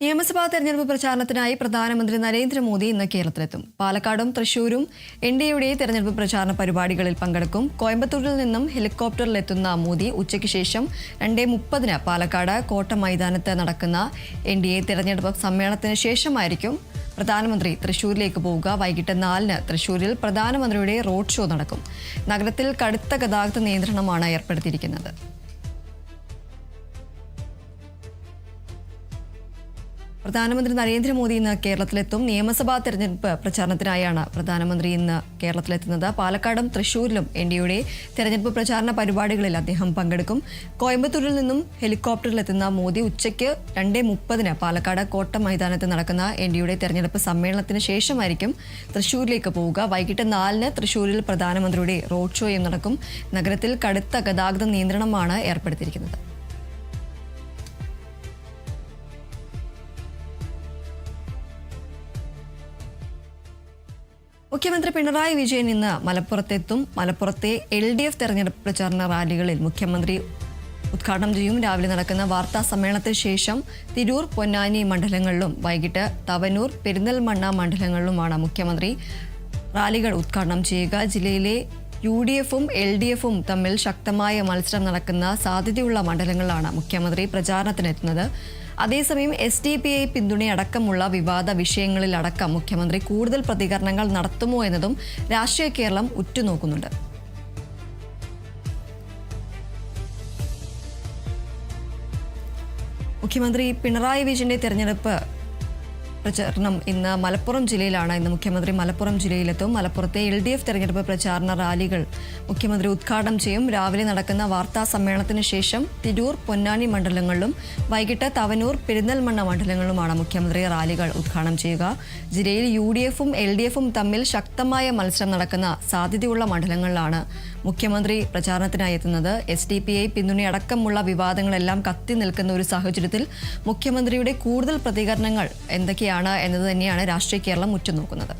നിയമസഭാ തെരഞ്ഞെടുപ്പ് പ്രചാരണത്തിനായി പ്രധാനമന്ത്രി നരേന്ദ്രമോദി ഇന്ന് കേരളത്തിലെത്തും. പാലക്കാടും തൃശൂരും എൻഡിഎയുടെ തെരഞ്ഞെടുപ്പ് പ്രചാരണ പരിപാടികളിൽ പങ്കെടുക്കും. കോയമ്പത്തൂരിൽ നിന്നും ഹെലികോപ്റ്ററിലെത്തുന്ന മോദി ഉച്ചയ്ക്ക് ശേഷം 2:30 പാലക്കാട് കോട്ട മൈതാനത്ത് നടക്കുന്ന എൻഡിഎ തെരഞ്ഞെടുപ്പ് സമ്മേളനത്തിന് ശേഷമായിരിക്കും പ്രധാനമന്ത്രി തൃശൂരിലേക്ക് പോവുക. വൈകിട്ട് 4 തൃശൂരിൽ പ്രധാനമന്ത്രിയുടെ റോഡ് ഷോ നടക്കും. നഗരത്തിൽ കടുത്ത ഗതാഗത നിയന്ത്രണമാണ് ഏർപ്പെടുത്തിയിരിക്കുന്നത്. പ്രധാനമന്ത്രി നരേന്ദ്രമോദി ഇന്ന് കേരളത്തിലെത്തും. നിയമസഭാ തെരഞ്ഞെടുപ്പ് പ്രചാരണത്തിനായാണ് പ്രധാനമന്ത്രി ഇന്ന് കേരളത്തിലെത്തുന്നത്. പാലക്കാടും തൃശൂരിലും എൻഡിഎയുടെ തെരഞ്ഞെടുപ്പ് പ്രചാരണ പരിപാടികളിൽ അദ്ദേഹം പങ്കെടുക്കും. കോയമ്പത്തൂരിൽ നിന്നും ഹെലികോപ്റ്ററിലെത്തുന്ന മോദി ഉച്ചയ്ക്ക് 2:30 പാലക്കാട് കോട്ട മൈതാനത്ത് നടക്കുന്ന എൻഡിഎയുടെ തെരഞ്ഞെടുപ്പ് സമ്മേളനത്തിന് ശേഷമായിരിക്കും തൃശൂരിലേക്ക് പോവുക. വൈകിട്ട് 4 തൃശൂരിൽ പ്രധാനമന്ത്രിയുടെ റോഡ് ഷോയും നടക്കും. നഗരത്തിൽ കടുത്ത ഗതാഗത നിയന്ത്രണമാണ് ഏർപ്പെടുത്തിയിരിക്കുന്നത്. മുഖ്യമന്ത്രി പിണറായി വിജയൻ ഇന്ന് മലപ്പുറത്തെത്തും. മലപ്പുറത്തെ LDF തെരഞ്ഞെടുപ്പ് പ്രചാരണ റാലികളിൽ മുഖ്യമന്ത്രി ഉദ്ഘാടനം ചെയ്യും. രാവിലെ നടക്കുന്ന വാർത്താ സമ്മേളനത്തിന് ശേഷം തിരൂർ, പൊന്നാനി മണ്ഡലങ്ങളിലും വൈകിട്ട് തവനൂർ, പെരിന്തൽമണ്ണ മണ്ഡലങ്ങളിലുമാണ് മുഖ്യമന്ത്രി റാലികൾ ഉദ്ഘാടനം ചെയ്യുക. ജില്ലയിലെ UDFും LDFും തമ്മിൽ ശക്തമായ മത്സരം നടക്കുന്ന സാധ്യതയുള്ള മണ്ഡലങ്ങളിലാണ് മുഖ്യമന്ത്രി പ്രചാരണത്തിനെത്തുന്നത്. അതേസമയം SDPI പിന്തുണയടക്കമുള്ള വിവാദ വിഷയങ്ങളിലടക്കം മുഖ്യമന്ത്രി കൂടുതൽ പ്രതികരണങ്ങൾ നടത്തുമോ എന്നതും രാഷ്ട്രീയ കേരളം ഉറ്റുനോക്കുന്നുണ്ട്. മുഖ്യമന്ത്രി പിണറായി വിജയന്റെ തെരഞ്ഞെടുപ്പ് പ്രചാരണം ഇന്ന് മലപ്പുറം ജില്ലയിലാണ്. ഇന്ന് മുഖ്യമന്ത്രി മലപ്പുറം ജില്ലയിലെത്തും. മലപ്പുറത്തെ LDF തെരഞ്ഞെടുപ്പ് പ്രചാരണ റാലികൾ മുഖ്യമന്ത്രി ഉദ്ഘാടനം ചെയ്യും. രാവിലെ നടക്കുന്ന വാർത്താ സമ്മേളനത്തിന് ശേഷം തിരൂർ, പൊന്നാനി മണ്ഡലങ്ങളിലും വൈകിട്ട് തവനൂർ, പെരിന്തൽമണ്ണ മണ്ഡലങ്ങളിലുമാണ് മുഖ്യമന്ത്രി റാലികൾ ഉദ്ഘാടനം ചെയ്യുക. ജില്ലയിൽ UDFും LDFും തമ്മിൽ ശക്തമായ മത്സരം നടക്കുന്ന സാധ്യതയുള്ള മണ്ഡലങ്ങളിലാണ് മുഖ്യമന്ത്രി പ്രചാരണത്തിനായി എത്തുന്നത്. SDPI പിന്തുണയടക്കമുള്ള വിവാദങ്ങളെല്ലാം കത്തി നിൽക്കുന്ന ഒരു സാഹചര്യത്തിൽ മുഖ്യമന്ത്രിയുടെ കൂടുതൽ പ്രതികരണങ്ങൾ എന്തൊക്കെയാണ് എന്നത് തന്നെയാണ് രാഷ്ട്രീയ കേരളം ഉറ്റുനോക്കുന്നത്.